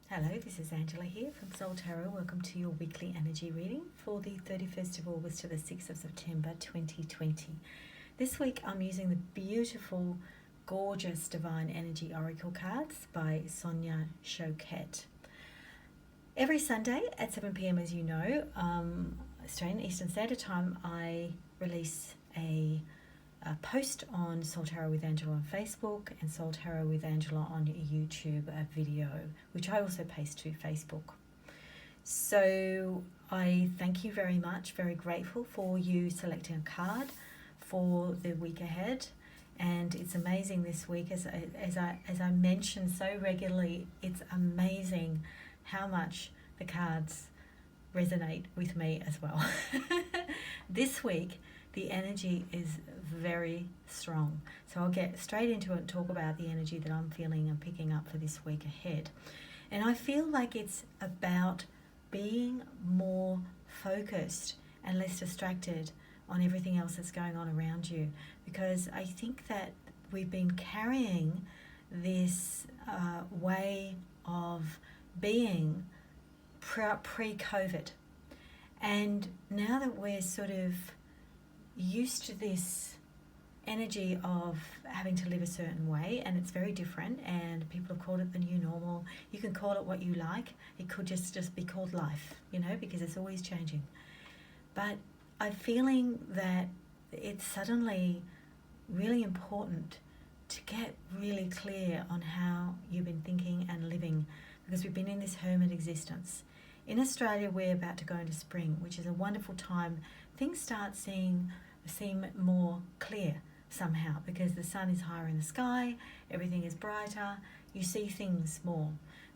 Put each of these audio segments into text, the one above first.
Hello, this is Angela here from Soul Tarot. Welcome to your weekly energy reading for the 31st of August to the 6th of September 2020. This week I'm using the beautiful, gorgeous Divine Energy Oracle cards by Sonia Choquette. Every Sunday at 7 p.m, as you know, Australian Eastern Standard Time, I release a post on Soul Tarot with Angela on Facebook and Soul Tarot with Angela on YouTube, a video, which I also paste to Facebook. So I thank you very much, very grateful for you selecting a card for the week ahead. And it's amazing this week, as I mention so regularly, it's amazing how much the cards resonate with me as well. This week, the energy is very strong. So I'll get straight into it and talk about the energy that I'm feeling and picking up for this week ahead. And I feel like it's about being more focused and less distracted on everything else that's going on around you. Because I think that we've been carrying this way of being pre-COVID. And now that we're sort of used to this energy of having to live a certain way, and it's very different, and people have called it the new normal. You can call it what you like. It could just be called life, because it's always changing. But I'm feeling that it's suddenly really important to get really clear on how you've been thinking and living, because we've been in this hermit existence. In Australia, we're about to go into spring, which is a wonderful time. Things start seem more clear somehow, because the sun is higher in the sky, everything is brighter, you see things more.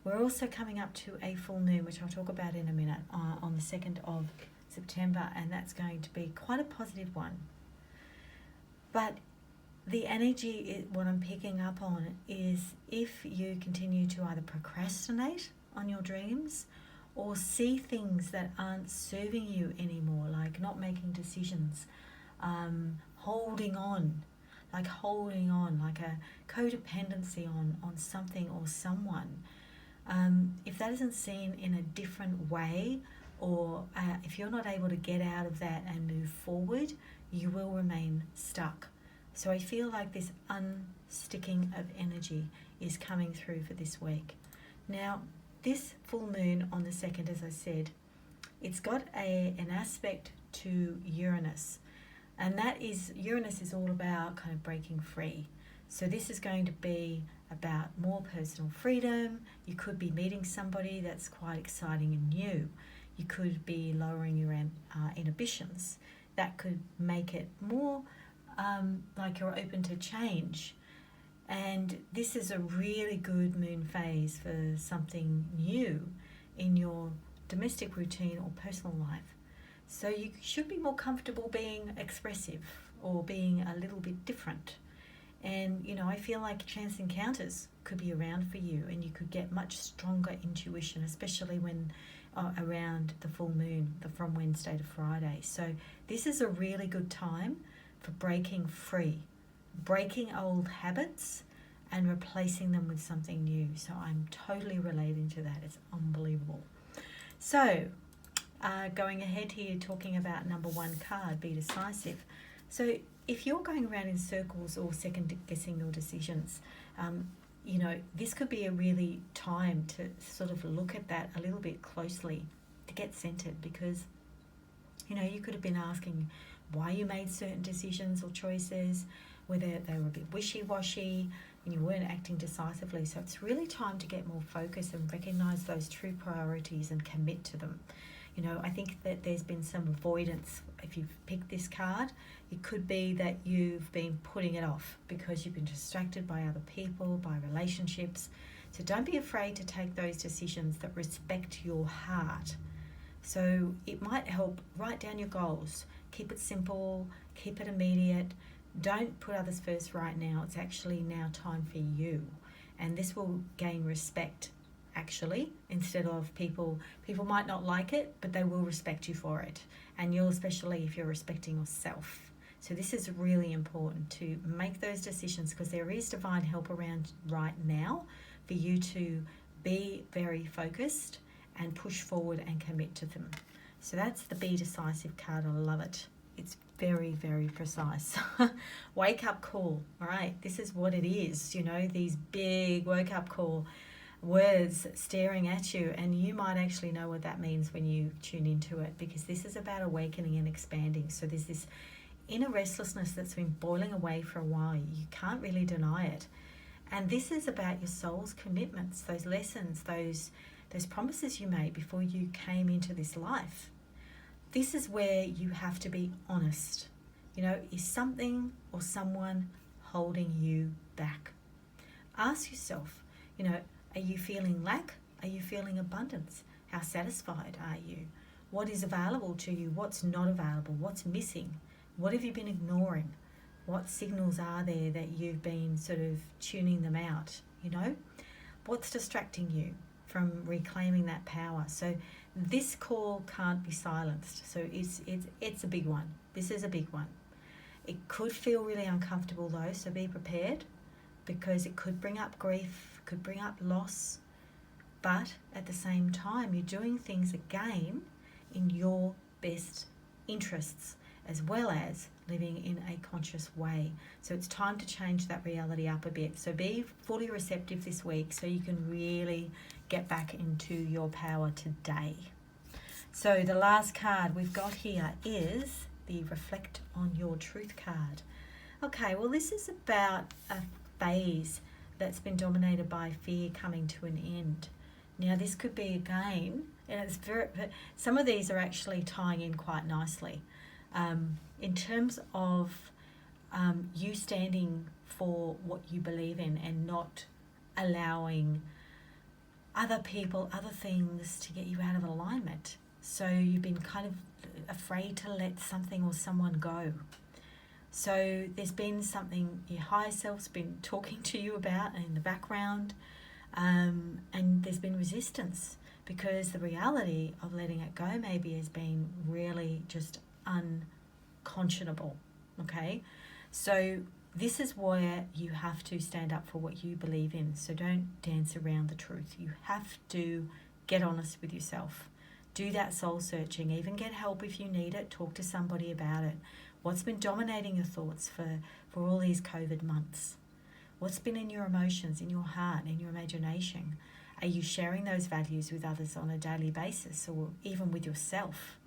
We're also coming up to a full moon, which I'll talk about in a minute, on the 2nd of September, and that's going to be quite a positive one. But the energy, what I'm picking up on, is if you continue to either procrastinate on your dreams or see things that aren't serving you anymore, like not making decisions, holding on, like a codependency on something or someone. If that isn't seen in a different way, or if you're not able to get out of that and move forward, you will remain stuck. So I feel like this unsticking of energy is coming through for this week. Now, this full moon on the 2nd, as I said, it's got an aspect to Uranus. And that is, Uranus is all about kind of breaking free. So this is going to be about more personal freedom. You could be meeting somebody that's quite exciting and new. You could be lowering your inhibitions. That could make it more like you're open to change. And this is a really good moon phase for something new in your domestic routine or personal life. So you should be more comfortable being expressive or being a little bit different. And, I feel like chance encounters could be around for you, and you could get much stronger intuition, especially when around the full moon, from Wednesday to Friday. So this is a really good time for breaking free, breaking old habits and replacing them with something new. So I'm totally relating to that. It's unbelievable. So going ahead here, talking about number 1 card, be decisive. So if you're going around in circles or second guessing your decisions, this could be a really time to sort of look at that a little bit closely, to get centered, because you could have been asking why you made certain decisions or choices, whether they were a bit wishy-washy and you weren't acting decisively. So it's really time to get more focused and recognize those true priorities and commit to them. I think that there's been some avoidance. If you've picked this card, it could be that you've been putting it off because you've been distracted by other people, by relationships. So don't be afraid to take those decisions that respect your heart. So it might help, write down your goals. Keep it simple, keep it immediate. Don't put others first right now. It's actually now time for you. And this will gain respect, actually, instead of people might not like it, but they will respect you for it. And you'll, especially if you're respecting yourself. So this is really important to make those decisions, because there is divine help around right now for you to be very focused and push forward and commit to them. So that's the Be Decisive card. I love it. It's very, very precise. Wake up call. All right, this is what it is. You know, these big wake up call words staring at you, and you might actually know what that means when you tune into it, because this is about awakening and expanding. So there's this inner restlessness that's been boiling away for a while. You can't really deny it. And this is about your soul's commitments, those lessons, those promises you made before you came into this life. This is where you have to be honest. You know, is something or someone holding you back? Ask yourself, you know, are you feeling lack? Are you feeling abundance? How satisfied are you? What is available to you? What's not available? What's missing? What have you been ignoring? What signals are there that you've been sort of tuning them out? You know, what's distracting you from reclaiming that power? So this call can't be silenced. So it's a big one. This is a big one. It could feel really uncomfortable though, so be prepared, because it could bring up grief, could bring up loss, but at the same time you're doing things again in your best interests, as well as living in a conscious way. So it's time to change that reality up a bit. So be fully receptive this week so you can really get back into your power today. So the last card we've got here is the Reflect on Your Truth card. Okay, well, this is about a phase that's been dominated by fear coming to an end. Now, this could be again, and it's some of these are actually tying in quite nicely. In terms of you standing for what you believe in and not allowing other people, other things to get you out of alignment. So you've been kind of afraid to let something or someone go. So there's been something your higher self's been talking to you about in the background, and there's been resistance because the reality of letting it go maybe has been really just unconscionable. Okay, so this is where you have to stand up for what you believe in. So don't dance around the truth. You have to get honest with yourself. Do that soul searching. Even get help if you need it. Talk to somebody about it. What's been dominating your thoughts for all these COVID months? What's been in your emotions, in your heart, in your imagination? Are you sharing those values with others on a daily basis, or even with yourself?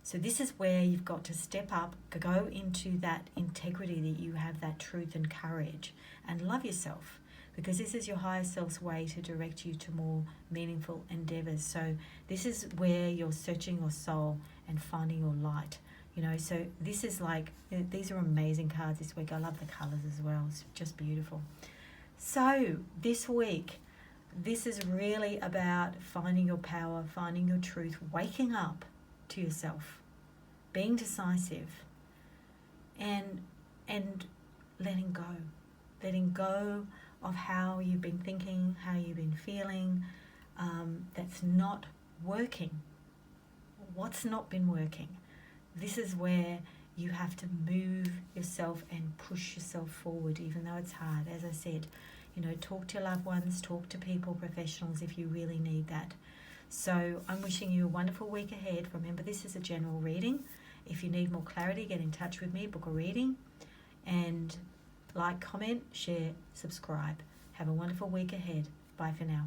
So this is where you've got to step up, go into that integrity that you have, that truth and courage, and love yourself, because this is your higher self's way to direct you to more meaningful endeavors. So this is where you're searching your soul and finding your light. You know, so this is like, these are amazing cards this week. I love the colors as well. It's just beautiful. So this week, this is really about finding your power, finding your truth, waking up to yourself, being decisive, and letting go of how you've been thinking, how you've been feeling, that's not working. What's not been working? This is where you have to move yourself and push yourself forward, even though it's hard. As I said, you know, talk to your loved ones, talk to people, professionals, if you really need that. So I'm wishing you a wonderful week ahead. Remember, this is a general reading. If you need more clarity, get in touch with me, book a reading, and like, comment, share, subscribe. Have a wonderful week ahead. Bye for now.